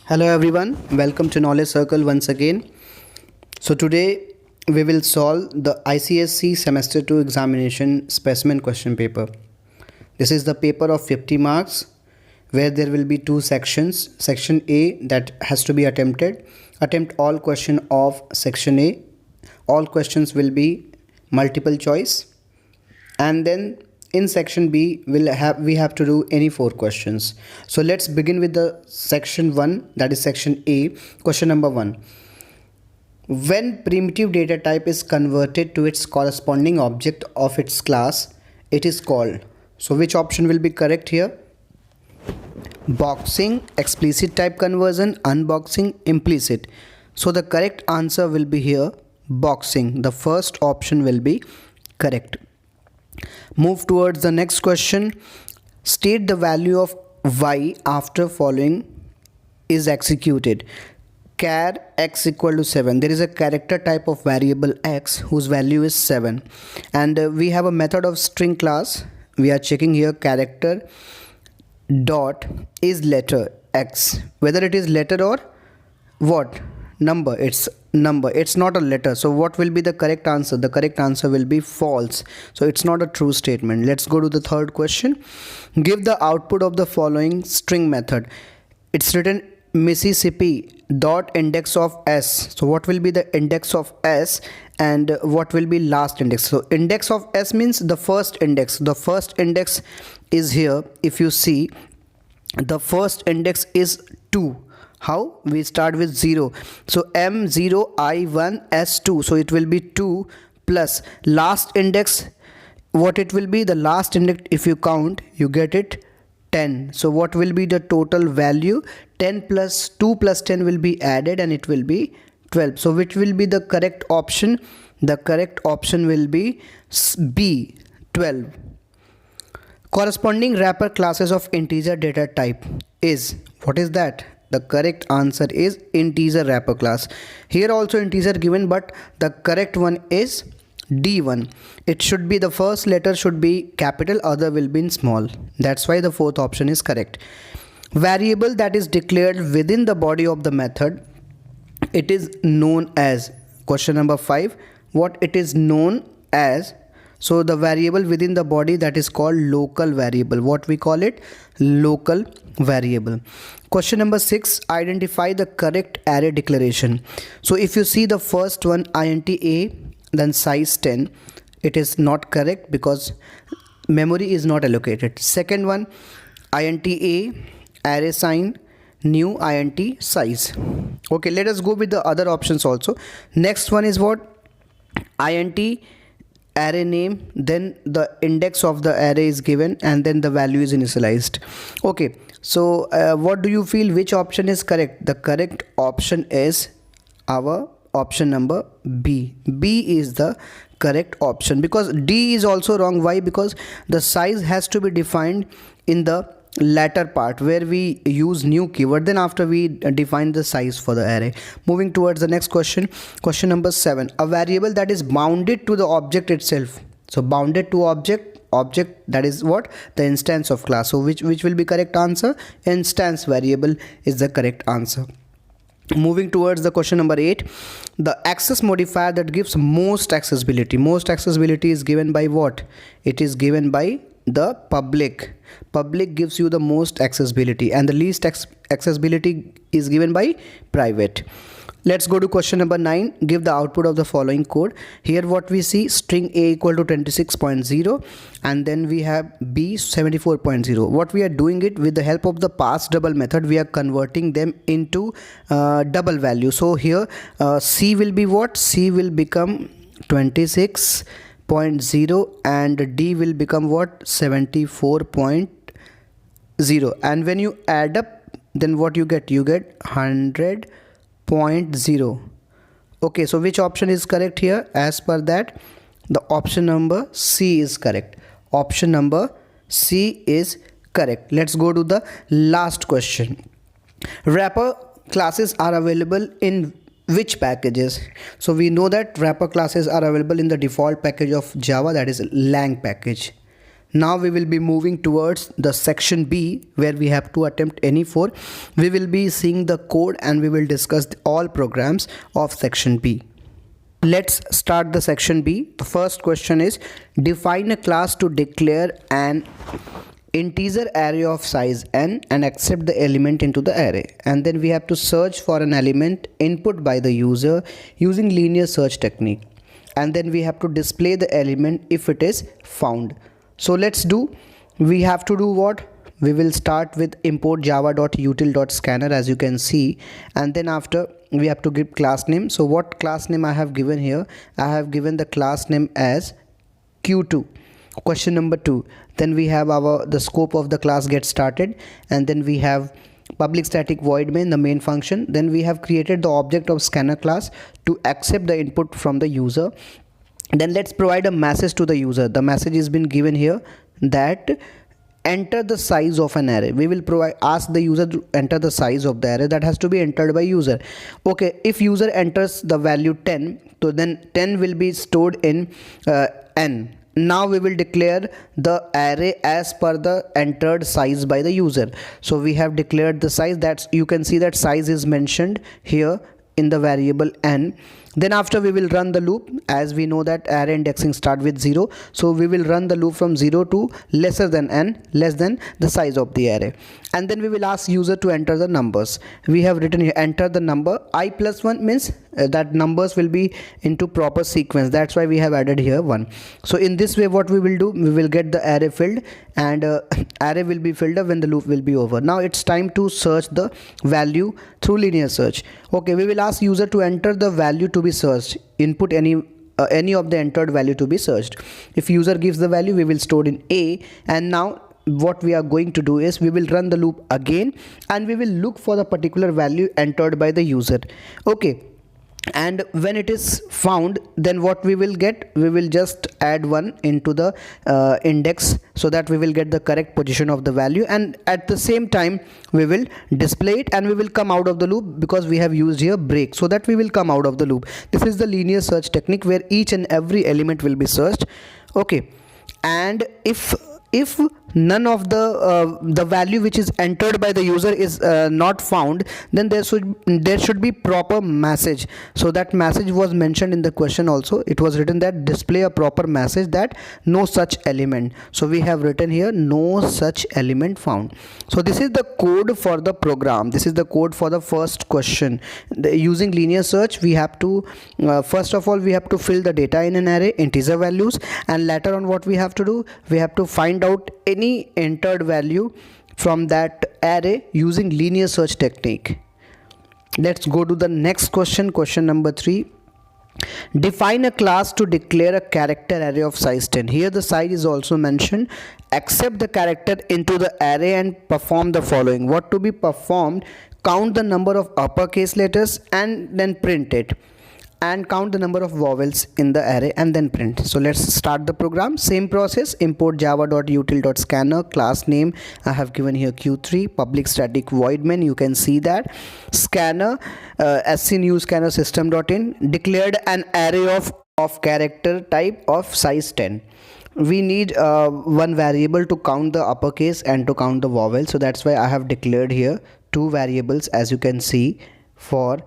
Hello everyone, welcome to Knowledge Circle once again. So today we will solve the ICSE Semester 2 examination specimen question paper. This is the paper of 50 marks where there will be two sections. Section A that has to be attempted. Attempt all question of section A. All questions will be multiple choice. And then in section B we have to do any 4 questions. So let's begin with the section 1, that is section A. Question number 1. When primitive data type is converted to its corresponding object of its class, it is called. So which option will be correct here? Boxing, explicit type conversion, unboxing, implicit. So the correct answer will be here boxing. The first option will be correct. Move towards the next question. State the value of y after following is executed. Char x equal to 7. There is a character type of variable x whose value is 7, and we have a method of string class. We are checking here character dot is letter x, whether it is letter or what number. It's number, it's not a letter. So what will be the correct answer? The correct answer will be false. So it's not a true statement. Let's go to the third question. Give the output of the following string method. It's written Mississippi dot index of s. So what will be the index of s and what will be last index? So index of s means the first index. The first index is here. If you see, the first index is 2. How? We start with 0. So M0 I1 S2. So it will be 2 plus last index. What it will be? The last index, if you count, you get it 10. So what will be the total value? 10 plus 2 plus 10 will be added and it will be 12. So which will be the correct option? The correct option will be B, 12. Corresponding wrapper classes of integer data type is, what is that? The correct answer is integer wrapper class. Here also integer given, but the correct one is D1. It should be, the first letter should be capital, other will be in small. That's why the fourth option is correct. Variable that is declared within the body of the method, it is known as. Question number 5. What it is known as? So the variable within the body, that is called local variable. What we call it? Local variable. Question number 6. Identify the correct array declaration. So if you see the first one, int a, then size 10, it is not correct because memory is not allocated. Second one, int a, array sign, new int size. Okay, let us go with the other options also. Next one is what? Int array name, then the index of the array is given and then the value is initialized. Okay, so what do you feel, which option is correct? The correct option is our option number B. B is the correct option because D is also wrong. Why? Because the size has to be defined in the latter part where we use new keyword, then after we define the size for the array. Moving towards the next question. Question number 7. A variable that is bounded to the object itself. So bounded to object, that is what? The instance of class. So which will be correct answer? Instance variable is the correct answer. Moving towards the question number 8. The access modifier that gives most accessibility. Most accessibility is given by what? It is given by the public. Public gives you the most accessibility and the least accessibility is given by private. Let's go to question number 9. Give the output of the following code. Here what we see, string a equal to 26.0 and then we have b 74.0. What we are doing it with the help of the pass double method, we are converting them into double value. So here c will be what? C will become 26.0 and D will become what? 74.0, and when you add up, then what you get? You get 100.0. Okay, so which option is correct here? As per that, the option number C is correct. Option number C is correct. Let's go to the last question. Wrapper classes are available in which packages? So we know that wrapper classes are available in the default package of Java, that is lang package. Now we will be moving towards the section B, where we have to attempt any 4. We will be seeing the code and we will discuss all programs of section B. Let's start the section B. The first question is, define a class to declare an integer array of size n and accept the element into the array. And then we have to search for an element input by the user using linear search technique. And then we have to display the element if it is found. So we have to do what? We will start with import java.util.scanner, as you can see, and then after we have to give class name. So what class name I have given here? I have given the class name as Q2. Question number 2. Then we have the scope of the class get started, and then we have public static void main, the main function. Then we have created the object of scanner class to accept the input from the user. Then let's provide a message to the user. The message has been given here that enter the size of an array. We will ask the user to enter the size of the array that has to be entered by user. Okay, if user enters the value 10, so then 10 will be stored in n. Now we will declare the array as per the entered size by the user. So we have declared the size. That you can see that size is mentioned here in the variable n. Then after we will run the loop, as we know that array indexing start with 0. So we will run the loop from 0 to lesser than n, less than the size of the array. And then we will ask user to enter the numbers. We have written here enter the number. I plus 1 means that numbers will be into proper sequence. That's why we have added here 1. So in this way what we will do, we will get the array filled, and array will be filled up when the loop will be over. Now it's time to search the value through linear search. Okay, we will ask user to enter the value to be searched. Input any of the entered value to be searched. If user gives the value, we will store in A. And now what we are going to do is we will run the loop again, and we will look for the particular value entered by the user. Okay, and when it is found, then what we will get, we will just add 1 into the index, so that we will get the correct position of the value, and at the same time we will display it, and we will come out of the loop because we have used here break, so that we will come out of the loop. This is the linear search technique where each and every element will be searched. Okay, and if none of the value which is entered by the user is not found, then there should be proper message. So that message was mentioned in the question also. It was written that display a proper message that no such element. So we have written here no such element found. So this is the code for the program. This is the code for the first question. Using linear search, we have to first of all we have to fill the data in an array, integer values, and later on what we have to do, we have to find out any entered value from that array using linear search technique. Let's go to the next question. Question number 3. Define a class to declare a character array of size 10. Here the size is also mentioned. Accept the character into the array and perform the following. What to be performed? Count the number of uppercase letters and then print it, and count the number of vowels in the array and then print. So let's start the program. Same process. Import java.util.scanner. Class name I have given here Q3. Public static void main. You can see that scanner new scanner system.in declared an array of character type of size 10. We need one variable to count the uppercase and to count the vowel. So that's why I have declared here 2 variables, as you can see, for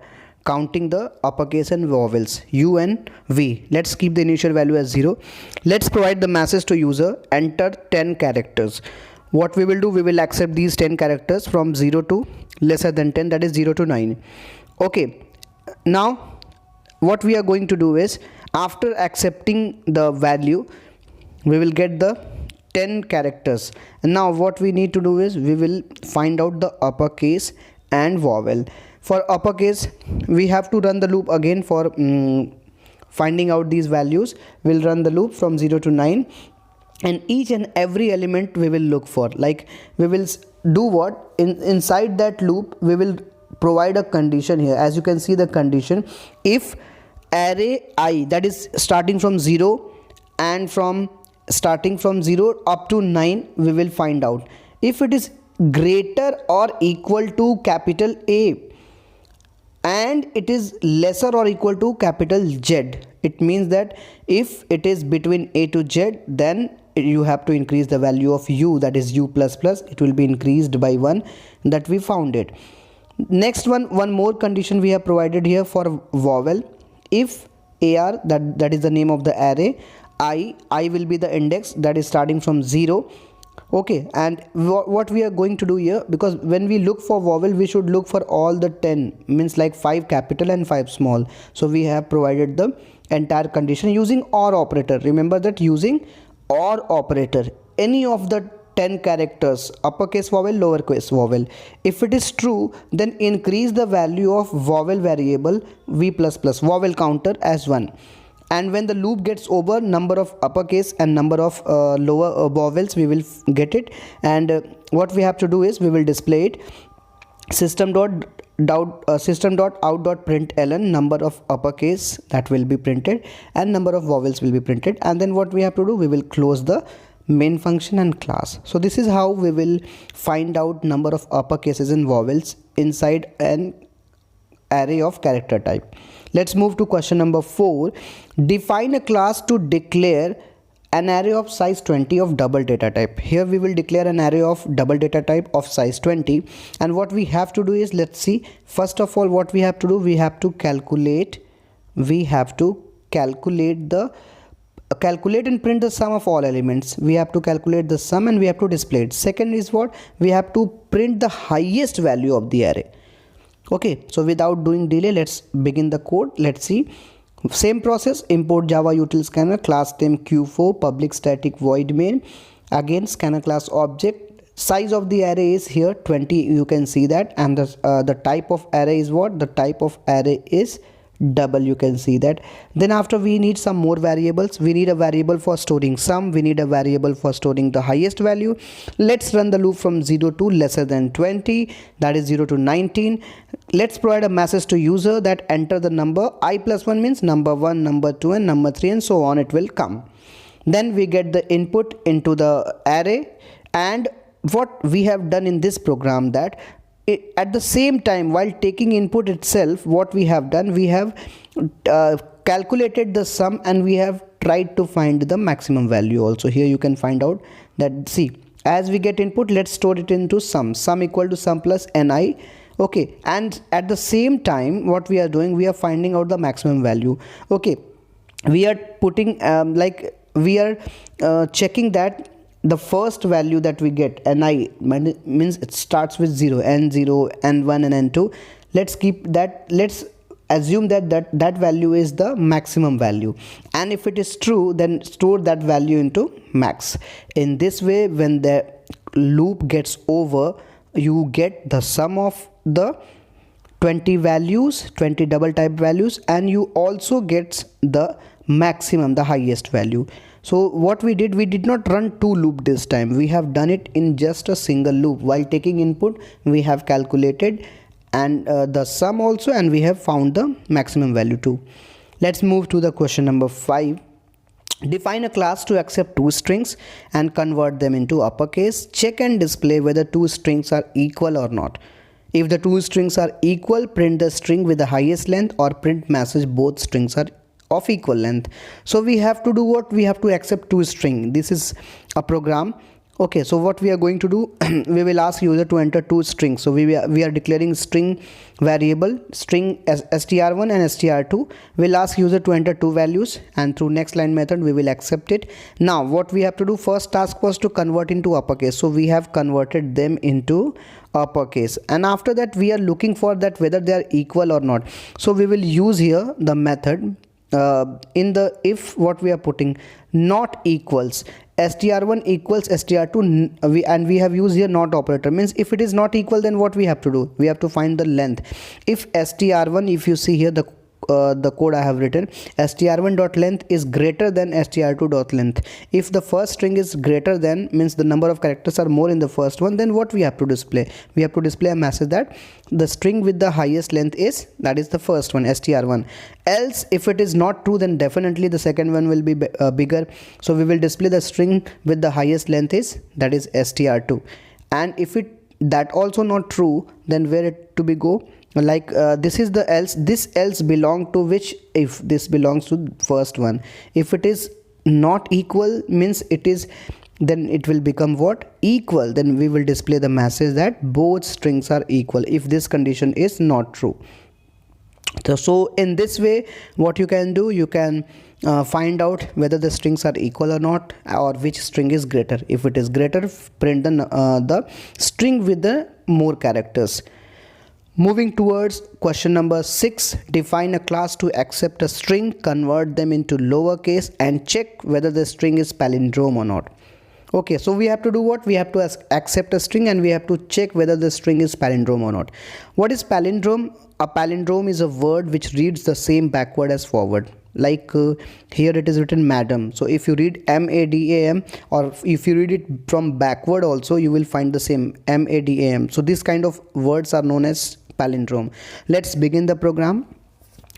counting the uppercase and vowels, U and V. Let's keep the initial value as 0. Let's provide the message to user, enter 10 characters. What we will do, we will accept these 10 characters from 0 to lesser than 10, that is 0 to 9. Okay, now what we are going to do is, after accepting the value, we will get the 10 characters. And now what we need to do is, we will find out the uppercase and vowel. For uppercase, we have to run the loop again for finding out these values. We'll run the loop from 0 to 9, and each and every element we will look for. Like, we will do what? Inside that loop, we will provide a condition here. As you can see the condition, if array I, that is starting from 0 and starting from 0 up to 9, we will find out. If it is greater or equal to capital A and it is lesser or equal to capital Z, it means that if it is between A to Z, then you have to increase the value of u, that is u plus plus, it will be increased by 1, that we found it. Next one more condition we have provided here for vowel. If AR, that is the name of the array, I will be the index that is starting from 0. Okay, and what we are going to do here, because when we look for vowel we should look for all the 10, means like 5 capital and 5 small. So we have provided the entire condition using OR operator. Remember that, using OR operator, any of the 10 characters, uppercase vowel, lowercase vowel, if it is true, then increase the value of vowel variable v plus plus, vowel counter, as 1. And when the loop gets over, number of uppercase and number of lower vowels, we will get it. And what we have to do is we will display it, system.out.println number of uppercase, that will be printed, and number of vowels will be printed. And then what we have to do, we will close the main function and class. So this is how we will find out number of uppercases and vowels inside an array of character type. Let's move to question number 4. Define a class to declare an array of size 20 of double data type. Here we will declare an array of double data type of size 20, and what we have to do is, let's see, first of all what we have to do, we have to calculate and print the sum of all elements. We have to calculate the sum and we have to display it. Second is what, we have to print the highest value of the array. Okay, so without doing delay, let's begin the code. Let's see. Same process, import java util scanner, class name q4, public static void main, again scanner class object, size of the array is here 20, you can see that, and the type of array is what, the type of array is double, you can see that. Then after, we need some more variables. We need a variable for storing sum, we need a variable for storing the highest value. Let's run the loop from 0 to lesser than 20, that is 0 to 19. Let's provide a message to user that enter the number I plus 1, means number 1, number 2 and number 3, and so on, it will come. Then we get the input into the array, and what we have done in this program, that at the same time, while taking input itself, what we have done, we have calculated the sum and we have tried to find the maximum value also. Here you can find out that, see, as we get input, let's store it into sum equal to sum plus ni. Okay, and at the same time what we are doing, we are finding out the maximum value. Okay, we are putting we are checking that the first value that we get, ni, means it starts with 0, n0, n1 and n2. Let's keep that, let's assume that value is the maximum value, and if it is true, then store that value into max. In this way, when the loop gets over, you get the sum of the 20 values, 20 double type values, and you also get the maximum, the highest value. So what we did not run 2 loops this time. We have done it in just a single loop. While taking input, we have calculated and the sum also, and we have found the maximum value too. Let's move to the question number 5. Define a class to accept 2 strings and convert them into uppercase. Check and display whether 2 strings are equal or not. If the 2 strings are equal, print the string with the highest length, or print message both strings are of equal length. So we have to do what, we have to accept 2 string. This is a program. Okay, so what we are going to do, we will ask user to enter 2 strings. So we are declaring string variable, string str1 and str2. We'll ask user to enter 2 values, and through next line method we will accept it. Now what we have to do, first task was to convert into uppercase. So we have converted them into uppercase, and after that we are looking for that whether they are equal or not. So we will use here the method in the if, what we are putting, not equals, str1 equals str2, and we have used here not operator, means if it is not equal, then what we have to do, we have to find the length. If str1, if you see here the code I have written, str1 dot length is greater than str2 dot length. If the first string is greater than, means the number of characters are more in the first one, then what we have to display, we have to display a message that the string with the highest length is, that is the first one, str1. Else if it is not true, then definitely the second one will be bigger. So we will display the string with the highest length is, that is str2. And if it that also not true, then where it to be go, like this is the else, this else belong to which, if this belongs to first one, if it is not equal means it is, then it will become what? Equal. Then we will display the message that both strings are equal if this condition is not true. So in this way, what you can do, you can find out whether the strings are equal or not, or which string is greater. If it is greater, print the string with the more characters. Moving towards question number 6, define a class to accept a string, convert them into lowercase and check whether the string is palindrome or not. Okay, so we have to do what? We have to accept a string and we have to check whether the string is palindrome or not. What is palindrome? A palindrome is a word which reads the same backward as forward. Like here it is written madam. So if you read M-A-D-A-M, or if you read it from backward also, you will find the same M-A-D-A-M. So this kind of words are known as palindrome. Let's begin the program.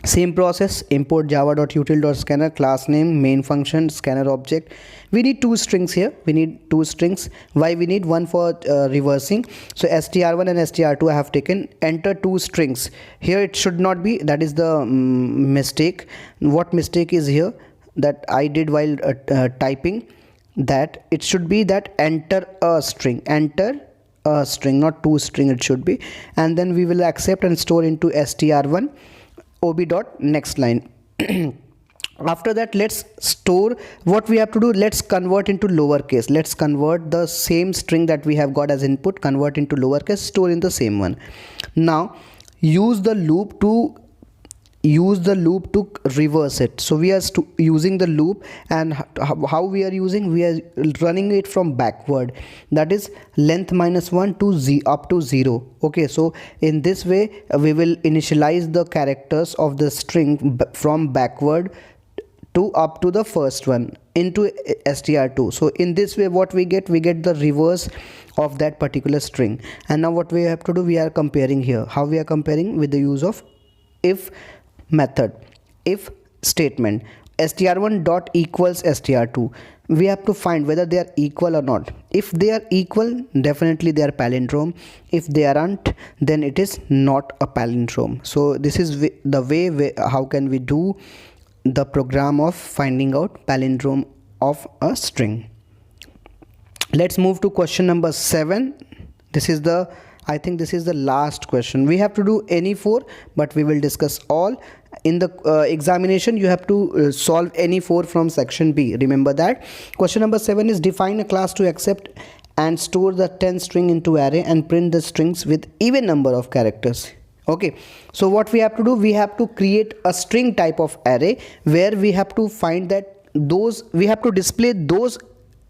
Same process, import java.util.scanner, class name, main function, scanner object. We need two strings here. We need two strings. Why we need? One for reversing. So str1 and str2 I have taken. Enter two strings. Here it should not be. That is the mistake. What mistake is here that I did while typing? That it should be that enter a string. Enter a string, not two string it should be. And then we will accept and store into str1 ob dot next line. After that, let's store. What we have to do, let's convert into lowercase. Let's convert the same string that we have got as input, convert into lowercase, store in the same one. Now use the loop to reverse it. So we are using the loop, and how we are using, we are running it from backward, that is length -1 to up to 0. Okay, so in this way we will initialize the characters of the string from backward to up to the first one into str2. So in this way what we get the reverse of that particular string. And now what we have to do, we are comparing here. How we are comparing? With the use of if method, if statement. str1 dot equals str2. We have to find whether they are equal or not. If they are equal, definitely they are palindrome. If they aren't, then it is not a palindrome. So this is the way how can we do the program of finding out palindrome of a string. Let's move to question number 7. This is the, I think this is the last question. We have to do any 4, but we will discuss all. In the examination, you have to solve any 4 from section B. Remember that. Question number 7 is define a class to accept and store the 10 string into array and print the strings with even number of characters. Okay, so what we have to do, we have to create a string type of array where we have to find that we have to display those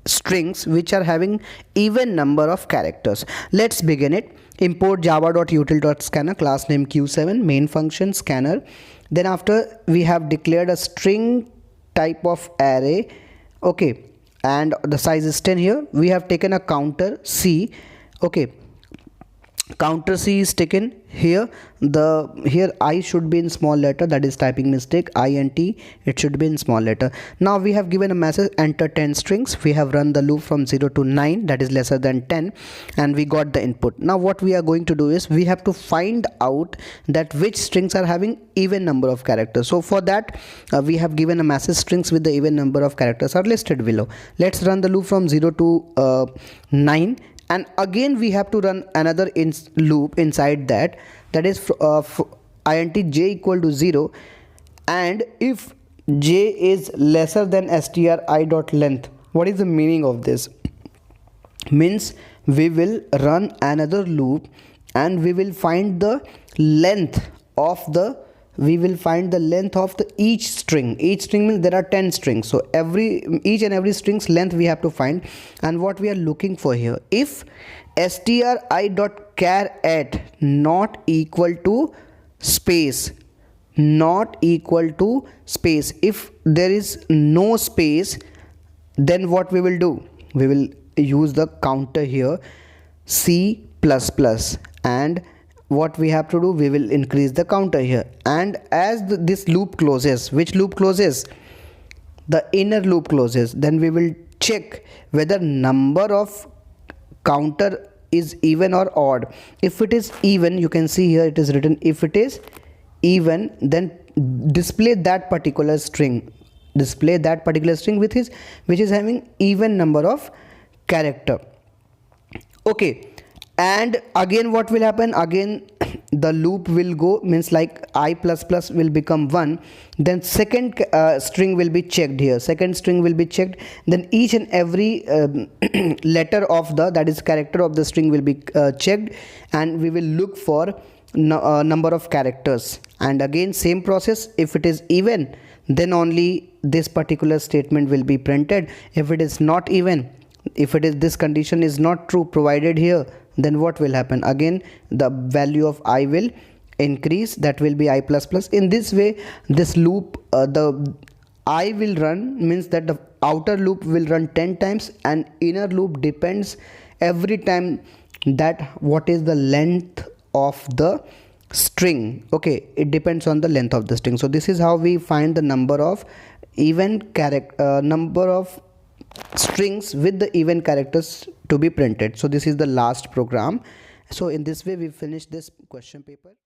strings which are having even number of characters. Let's begin it. Import java.util.scanner, class name q7, main function scanner. Then after we have declared a string type of array. Okay, and the size is 10 here. We have taken a counter C. Okay, counter C is taken here. Here I should be in small letter, that is typing mistake. int, it should be in small letter. Now we have given a message, enter 10 strings. We have run the loop from 0 to 9, that is lesser than 10, and we got the input. Now what we are going to do is we have to find out that which strings are having even number of characters. So for that we have given a message, strings with the even number of characters are listed below. Let's run the loop from 0 to 9. And again we have to run another loop inside that is int j equal to 0, and if j is lesser than stri dot length. What is the meaning of this? Means we will run another loop and we will find the length of the each string. Each string means there are 10 strings, so each and every string's length we have to find. And what we are looking for here, if stri.char at not equal to space, if there is no space, then what we will do, we will use the counter here C++, and what we have to do, we will increase the counter here. And as this loop closes, which loop closes? The inner loop closes. Then we will check whether number of counter is even or odd. If it is even, you can see here it is written, if it is even, then display that particular string. display that particular string with his which is having even number of character. Okay, and again what will happen, again the loop will go, means like I plus plus will become 1, then second string will be checked here, second string will be checked, then each and every letter of the, that is character of the string will be checked, and we will look for number of characters. And again same process, if it is even then only this particular statement will be printed. If it is not even, if it is, this condition is not true provided here, then what will happen, again the value of I will increase, that will be I plus plus. In this way this loop, the I will run, means that the outer loop will run 10 times and inner loop depends every time that what is the length of the string. Okay, it depends on the length of the string. So this is how we find the number of even number of strings with the even characters to be printed. So this is the last program. So in this way we finish this question paper.